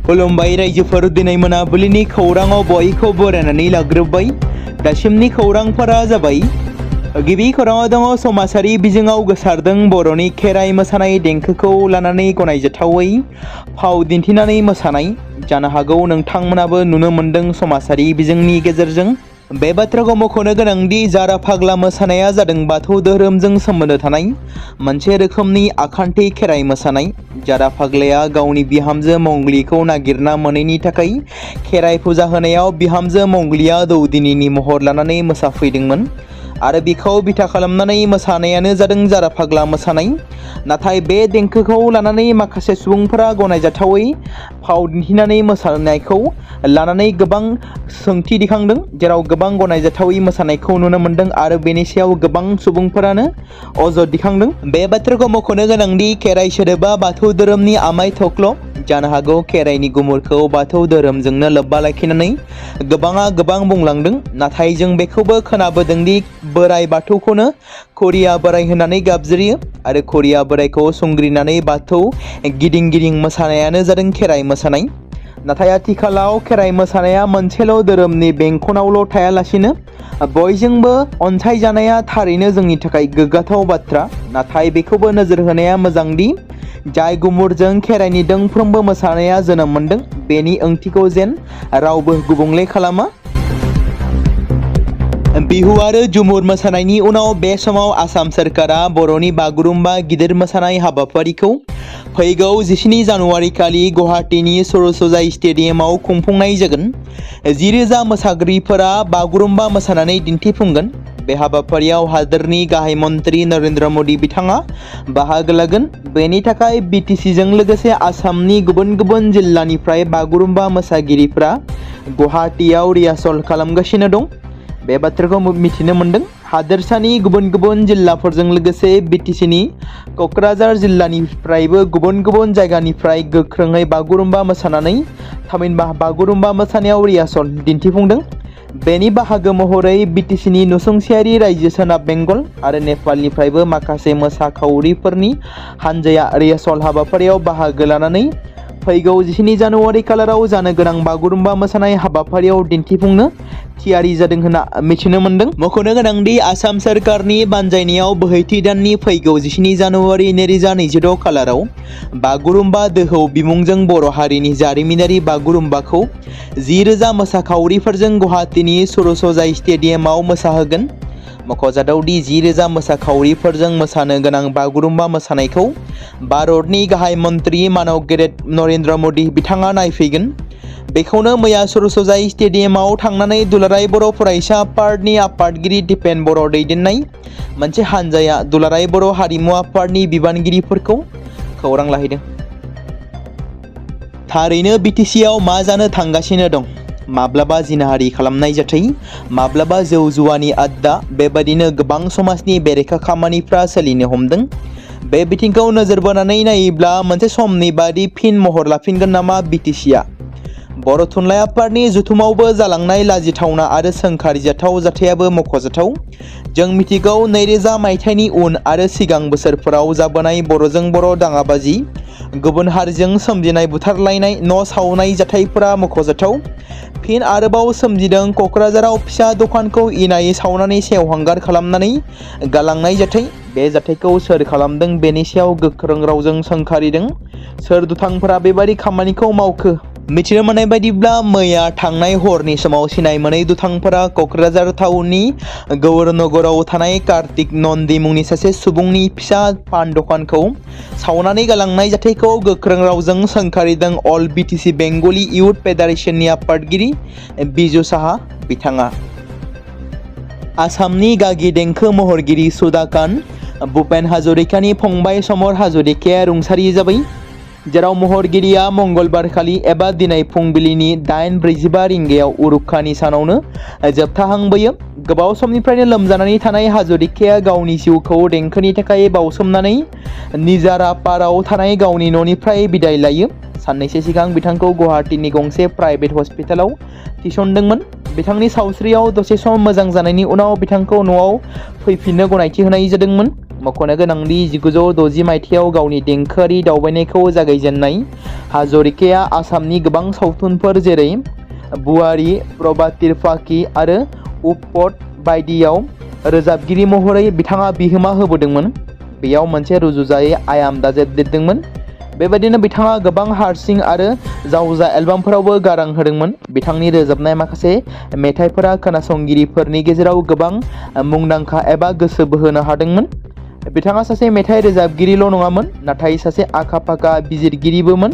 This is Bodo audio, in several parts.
खुलुमबाय रायजोफोर, दिनै मोनाबिलिनि खौराङाव बयखौ बरायनानै लाग्रोबाय। दासिमनि खौरांफोरा जाबाय। गिबि खौराङाव दङ समाजारि बिजोङाव गोसारदों बर'नि खेराइ मोसानाय देंखोखौ लानानै गनायजाथावै फाव दिन्थिनानै मोसानाय। जानो हागौ नोंथांमोनाबो नुनो मोन्दों समाजारि बिजोंनि गेजेरजों। बे बाथ्राखौ मख'नो गोनांदि जारा फाग्ला मोसानाया जादों बाथौ धोरोमजों सोमोन्दो थानाय मोनसे रोखोमनि आखान्थि खेराइ मोसानाय। जारा फाग्लाया गावनि बिहामजो मंगलिखौ नागिरना मोनैनि थाखाय खेराइ फुजा होनायाव बिहामजो मंगलिया दौदिनिनि महर लानानै मोसाफैदोंमोन आरो बिखौ बिथा खालामनानै मोसानायानो जादों जारा फाग्ला मोसानाय। नाथाय बे देंखोखौ लानानै माखासे सुबुंफोरा गनायजाथावै फाव दिन्थिनानै मोसानायखौ लानानै गोबां सोंथि दिखांदों, जेराव गोबां गनायजाथावै मोसानायखौ नुनो मोन्दों आरो बेनि सायाव गोबां सुबुंफोरानो अजद दिखांदों। बे बाथ्राखौ मख'नो गोनांदि खेराइ सोदोबा बाथौ धोरोमनि आमाय थख्ल'। जानो हागौ खेराइनि गुमुरखौ बाथौ धोरोमजोंनो लोब्बा लाखिनानै गोबाङा गोबां बुंलांदों, नाथाय जों बेखौबो खोनाबोदोंदि बोराइ बाथौखौनो खरिया बोराइ होननानै गाबज्रियो आरो खरिया बोराइखौ संग्रिनानै बाथौ गिदिं गिदिं मोसानायानो जादों खेराइ मोसानाय। नाथाय आथिखालाव खेराइ मोसानाया मोनसेल' धोरोमनि बेंखनावल' थायालासिनो बयजोंबो अनसायजानाया थारैनो जोंनि थाखाय गोग्गाथाव बाथ्रा। नाथाय बेखौबो नोजोर होनाया मोजांदि जाय गुमुरजों खेराइनि दोंफ्रोमबो मोसानाया जोनोम मोन्दों बेनि ओंथिखौ जेन रावबो गुबुंले खालामा। बिहु आरो झुमुर मोसानायनि उनाव बे समाव आसाम सोरखारा बर'नि बागुरुम्बा गिदिर मोसानाय हाबाफारिखौ फैगौ 17 जानुवारि खालि गुवाहाटीनि सर'सजाय स्टेडियामाव खुंफुंनाय जागोन। 10,000 मोसागिरिफोरा बागुरुम्बा मोसानानै दिन्थिफुंगोन। बे हाबाफारियाव हादोरनि गाहाय मन्त्रि नरेन्द्र मदि बिथाङा बाहागो लागोन। बेनि थाखाय बिटिसिजों लोगोसे आसामनि गुबुन गुबुन जिल्लानिफ्राय बागुरुम्बा मोसागिरिफ्रा गुवाहाटीयाव रिहार्सल खालामगासिनो दं। बे बाथ्राखौ मिथिनो मोन्दों। हादोरसानि गुबुन गुबुन जिल्लाफोरजों लोगोसे बिटिसिनि क'क्राझार जिल्लानिफ्रायबो गुबुन गुबुन जायगानिफ्राय गोख्रोङै बागुरुम्बा मोसानानै थामहिनबा बागुरुम्बा मोसानायाव रिहार्सल दिन्थिफुंदों। बेनि बाहागो महरै बिटिसिनि नसुंसेयारि रायजो सोनाब बेंगल आरो नेपालनिफ्रायबो माखासे मोसाखावरिफोरनि हान्जाया रिहार्सल हाबाफारियाव बाहागो लानानै फैगौ 17 जानुवारि खालाराव जानो गोनां बागुरुम्बा मोसानाय हाबाफारियाव दिन्थिफुंनो थियारि जादों होनना मिथिनो मोन्दों। मख'नो गोनांदि आसाम सोरखारनि बानजायनायाव बोहैथि दाननि फैगौ 17 जानुवारि 2026 खालाराव बागुरुम्बा दोहौ बिमुंजों बर' हारिनि जारिमिनारि बागुरुम्बाखौ 10,000 मोसाखावरिफोरजों गुवाहाटीनि सर'सजाय स्टेडियामाव मोसाहोगोन। मख'जाथावदि 10,000 मोसाखावरिफोरजों मोसानो गोनां बागुरुम्बा मोसानायखौ भारतनि गाहाय मन्त्रि मानव गेरेट नरेन्द्र मदि बिथाङा नायफैगोन। बेखौनो मैया सर'सजाय स्टेडियामाव थांनानै दुलाराय बर' फरायसा आफादनि आफादगिरि दिपेन बर' दैदेननाय मोनसे हान्जाया दुलाराय बर' हारिमु आफादनि बिबानगिरिफोरखौ खौरां लाहैदों। थारैनो बिटिसिआव मा जानो थांगासिनो दं? माब्लाबा जिनाहारि खालामनाय जाथाय, माब्लाबा जौ जुवानि आड्डा, बेबादिनो गोबां समाजनि बेरेखा खामानिफ्रा सोलिनो हमदों। बे बिथिंखौ नोजोर बोनानै नायोब्ला मोनसे समनि बादि फिन महर लाफिनगोन नामा बिटिसिआ? बर' थुनलाइ आफादनि जथुमावबो जालांनाय लाजिथावना आरो सोंखारिजाथाव जाथायाबो मख'जाथाव। जों मिथिगौ 2000 मायथाइनि उन आरो सिगां बोसोरफोराव जाबोनाय बर'जों बर' दाङाबाजि, गुबुन हारिजों सोमजिनाय बुथारलायनाय, न' सावनाय जाथायफोरा मख'जाथाव। फिन आरोबाव सोमजिदों क'क्राझाराव फिसा दखानखौ इनायै सावनानै सेवहांगार खालामनानै गालांनाय जाथाय। बे जाथायखौ सोर खालामदों बेनि सायाव गोख्रों रावजों सोंखारिदों। सोर दुथांफोरा बेबादि खामानिखौ मावखो? मिथिनो मोननाय बायदिब्ला मैया थांनाय हरनि समाव सिनाय मोनै दुथांफोरा क'क्राझार टाउननि गौरनगराव थानाय कार्तिक नन्दि मुंनि सासे सुबुंनि फिसा पान दखानखौ सावनानै गालांनाय जाथायखौ गोख्रों रावजों सोंखारिदों अल बिटिसि बेंगलि इउथ फेडारेशननि आफादगिरि बिजु साहा बिथाङा। आसामनि गागि देंखो महरगिरि सुधाकान्त भुपेन हाजरिकानि फंबाय समर हाजरिकाया रुंसारि जाबाय, जेराव महरगिरिया मंगलबार खालि एबा दिनै फुंबिलिनि 8:45 रिंगायाव उरुखानि सानावनो जोबथाहांबोयो। गोबाव समनिफ्रायनो लोमजानानै थानाय हाजरिकाया गावनि जिउखौ देंखोनि थाखाय बावसोमनानै निजारापाराव थानाय गावनि न'निफ्राय बिदाय लायो। साननैसो सिगां बिथांखौ गुवाहाटीनि गंसे प्राइभेट हस्पिटालाव थिसनदोंमोन। बिथांनि सावस्रियाव दसे सम मोजां जानायनि उनाव बिथांखौ न'आव फैफिननो गनायथि होनाय जादोंमोन। मख'नो गोनांदि 1960 मायथाइयाव गावनि देंखोआरि दावबायनायखौ जागायजेननाय हाजरिकाया आसामनि गोबां सावथुनफोर जेरै बुवारी, प्रभातिर फाखि आरो उपपद बायदियाव रोजाबगिरि महरै बिथाङा बिहोमा होबोदोंमोन। बेयाव मोनसे रुजुजायै आयाम दाजाबदेरदोंमोन। बेबायदिनो बिथाङा गोबां हारसिं आरो जावजा एलबामफोरावबो गारां होदोंमोन। बिथांनि रोजाबनाय माखासे मेथाइफोरा खोनासंगिरिफोरनि गेजेराव गोबां मुंदांखा एबा गोसो बोहोनो हादोंमोन। बिथाङा सासे मेथाइ रोजाबगिरिल' नङामोन, नाथाय सासे आखा-फाखा बिजिरगिरिबोमोन।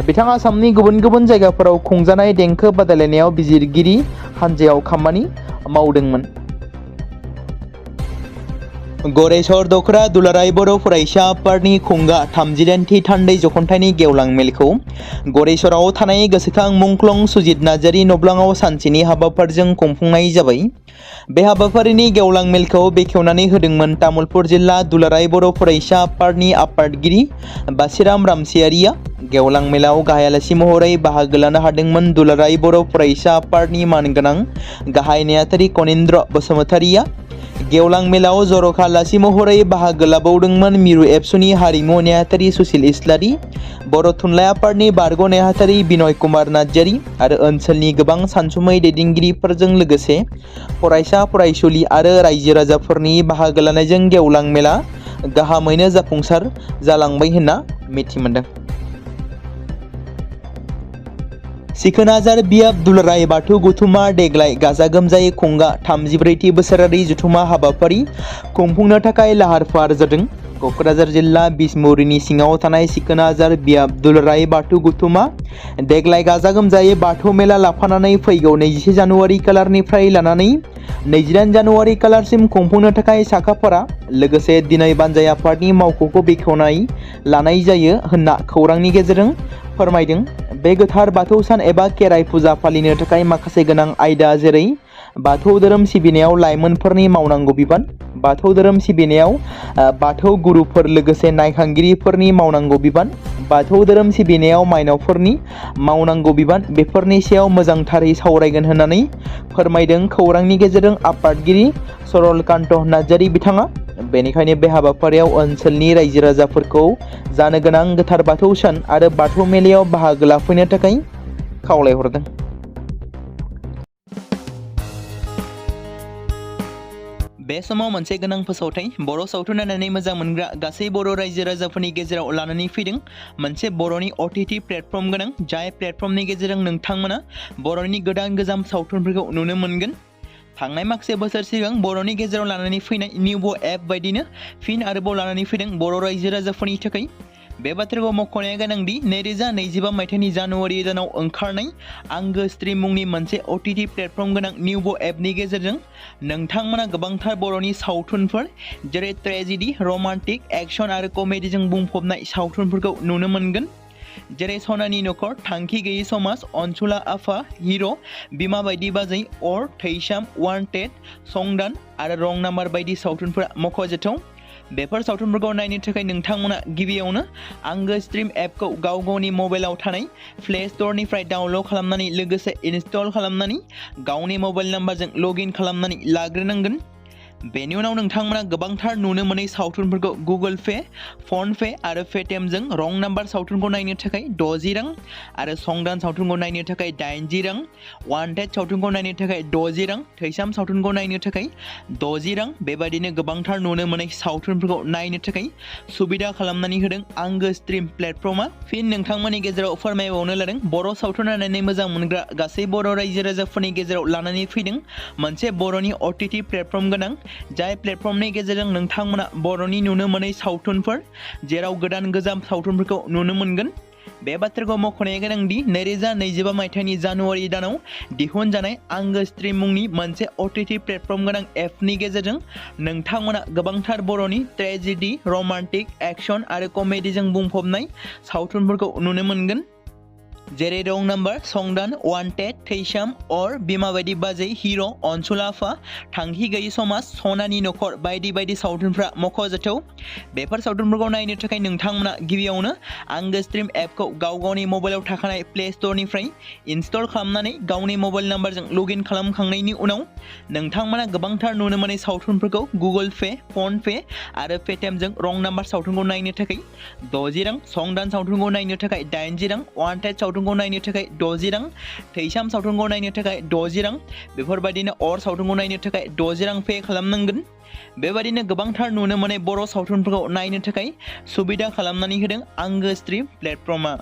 बिथाङा आसामनि गुबुन गुबुन जायगाफोराव खुंजानाय देंखो बादायलायनायाव बिजिरगिरि हानजायाव खामानि मावदोंमोन। गरेस्वर दखरा दुलाराय बर' फरायसा आफादनि खुंगा 38थि थान्दै जखनथाइनि गेवलां मेलखौ गरेस्वराव थानाय गोसोखां मुंख्लं सुजित नार्जारि नब्लाङाव सानसेनि हाबाफारिजों खुंफुंनाय जाबाय। बे हाबाफारिनि गेवलां मेलखौ बेखेवनानै होदोंमोन तामुलपुर जिल्ला दुलाराय बर' फरायसा आफादनि आफादगिरि बासिराम रामसियारिया। गेवलां मेलाव गाहाय आलासि महरै बाहागो लानो हादोंमोन दुलाराय बर' फरायसा आफादनि मानगोनां गाहाय नेहाथारि कनिन्द्र बसुमतारिया। गेवलां मेलाव जर'खा आलासि महरै बाहागो लाबावदोंमोन मिरु एबसुनि हारिमु नेहाथारि सुसिल इस्लारि, बर' थुनलाइ आफादनि बारग' नेहाथारि बिनय कुमार नार्जारि आरो ओनसोलनि गोबां सानसुमै दैदेनगिरिफोरजों लोगोसे फरायसा फरायसुलि आरो रायजो राजाफोरनि बाहागो लानायजों गेवलां मेला गाहामैनो जाफुंसार जालांबाय होनना मिथिमोनदों। सिखोनाजार बियाब दुलाराय बाथौ गौथुमा देग्लाय गाजा गोमजायै खुंगा 34थि बोसोरारि जथुमा हाबाफारि खुंफुंनो थाखाय लाहार फाहार जादों। क'क्राझार जिल्ला बिसमुरिनि सिङाव थानाय सिखोनाजार बियाब दुलाराय बाथौ गौथुमा देग्लाय गाजा गोमजायै बाथौ मेला लाफानानै फैगौ 21 जानुवारि खालारनिफ्राय लानानै 28 जानुवारि खालारसिम खुंफुंनो थाखाय साखाफारा। लोगोसे दिनै बानजाय आफादनि मावख'खौ बेखेवनाय लानाय जायो होनना खौरांनि गेजेरजों फोरमायदों। बे गोथार बाथौ सान एबा खेराइ फुजा फालिनो थाखाय माखासे गोनां आयदा जेरै बाथौ धोरोम सिबिनायाव लाइमोनफोरनि मावनांगौ बिबान, बाथौ धोरोम सिबिनायाव बाथौ गुरुफोर लोगोसे नायखांगिरिफोरनि मावनांगौ बिबान, बाथौ धोरोम सिबिनायाव मायनावफोरनि मावनांगौ बिबान बेफोरनि सायाव मोजांथारै सावरायगोन होननानै फोरमायदों खौरांनि गेजेरजों आफादगिरि सरलकान्त नार्जारि बिथाङा। बेनिखायनो बे हाबाफारियाव ओनसोलनि रायजो राजाफोरखौ जानो गोनां गोथार बाथौ सान आरो बाथौ मेलायाव बाहागो लाफैनो थाखाय खावलायहरदों। बे समाव मोनसे गोनां फोसावथाय बर' सावथुन नायनानै मोजां मोनग्रा गासै बर' रायजो राजाफोरनि गेजेराव लानानै फैदों। मोनसे बर'नि OTT प्लेटफर्म गोनां, जाय प्लेटफर्मनि गेजेरजों नोंथांमोना बर'नि गोदान गोजाम सावथुनफोरखौ नुनो मोनगोन। थांनाय माखासे बोसोर सिगां बर'नि गेजेराव लानानै फैनाय निउबो एप बायदिनो फिन आरोबाव लानानै फैदों बर' रायजो राजाफोरनि थाखाय। बे बाथ्राखौ मख'नाया गोनांदि 2025 मायथाइनि जानुवारि दानाव ओंखारनाय आंगो स्ट्रिम मुंनि मोनसे OTT प्लेटफर्म गोनां निउबो एपनि गेजेरजों नोंथांमोना गोबांथार बर'नि सावथुनफोर जेरै ट्रेजेडि, रमान्टिक, एक्सन आरो कमेडिजों बुंफबनाय सावथुनफोरखौ नुनो मोनगोन। जेरै सनानि नखर, थांखि गैयै समाज, अनसुला आफा, हिर', बिमा बायदि बाजै, अर, थैसाम, वान्टेड, संदान आरो रं नाम्बार बायदि सावथुनफोरा मख'जाथाव। बेफोर सावथुनफोरखौ नायनो थाखाय नोंथांमोना गिबियावनो आंगो स्ट्रिम एपखौ गाव गावनि मबाइलाव थानाय प्ले स्ट'रनिफ्राय डाउनल'ड खालामनानै लोगोसे इनस्टल खालामनानै गावनि मबाइल नाम्बारजों लग इन खालामनानै लाग्रोनांगोन। बेनि उनाव नोंथांमोना गोबांथार नुनो मोनै सावथुनफोरखौ गुगोल पे, फन पे आरो पेटिएमजों रं नाम्बार सावथुनखौ नायनो थाखाय 60 रां आरो संदान सावथुनखौ नायनो थाखाय 80 रां, वान्टेड सावथुनखौ नायनो थाखाय 60 रां, थैसाम सावथुनखौ नायनो थाखाय 60 रां बेबायदिनो गोबांथार नुनो मोनै सावथुनफोरखौ नायनो थाखाय सुबिदा खालामनानै होदों आंगो स्ट्रिम प्लेटफर्मा। फिन नोंथांमोननि गेजेराव फोरमायबावनो लादों बर' सावथुन नायनानै मोजां मोनग्रा गासै बर' रायजो राजाफोरनि गेजेराव लानानै फैदों मोनसे बर'नि OTT प्लेटफर्म गोनां, जाय प्लेटफर्मनि गेजेरजों नोंथांमोना बर'नि नुनो मोनै सावथुनफोर जेराव गोदान गोजाम सावथुनफोरखौ नुनो मोनगोन। बे बाथ्राखौ मख'नाया गोनांदि 2025 मायथाइनि जानुवारि दानाव दिहुनजानाय आंगो स्ट्रिम मुंनि मोनसे OTT प्लेटफर्म गोनां एपनि गेजेरजों नोंथांमोना गोबांथार बर'नि ट्रेजेडि, रमान्टिक, एक्सन आरो कमेडिजों बुंफबनाय सावथुनफोरखौ नुनो मोनगोन। जेरै रं नाम्बार, संदान, वान्टेड, थैसाम, अर, बिमा बायदि बाजै, हिर', अनसुलाफा, थांखि गैयि समाज, सनानि नखर बायदि बायदि सावथुनफ्रा मख'जाथाव। बेफोर सावथुनफोरखौ नायनो थाखाय नोंथांमोना गिबियावनो आंगो स्ट्रिम एपखौ गावनि मबाइलाव थाखानाय प्ले स्ट'रनिफ्राय इनस्टल खालामनानै गावनि मबाइल नाम्बारजों लगइन खालामखांनायनि उनाव नोंथांमोना गोबांथार नुनो मोननाय सावथुनफोरखौ गुगोल पे, फन पे आरो पेटिएमजों रं नाम्बार सावथुनखौ नायनो थाखाय 60 रां, संदान सावथुनखौ नायनो थाखाय 80 रां, वान्टेड सावथुनखौ नायनो थाखाय 60 रां, थैसाम सावथुनखौ नायनो थाखाय 60 रां, बेफोरबायदिनो अर सावथुनखौ नायनो थाखाय 60 रां पे खालामनांगोन। बेबायदिनो गोबांथार नुनो मोननाय बर' सावथुनफोरखौ नायनो थाखाय सुबिदा खालामनानै होदों आंगो स्ट्रिम प्लेटफर्मआ।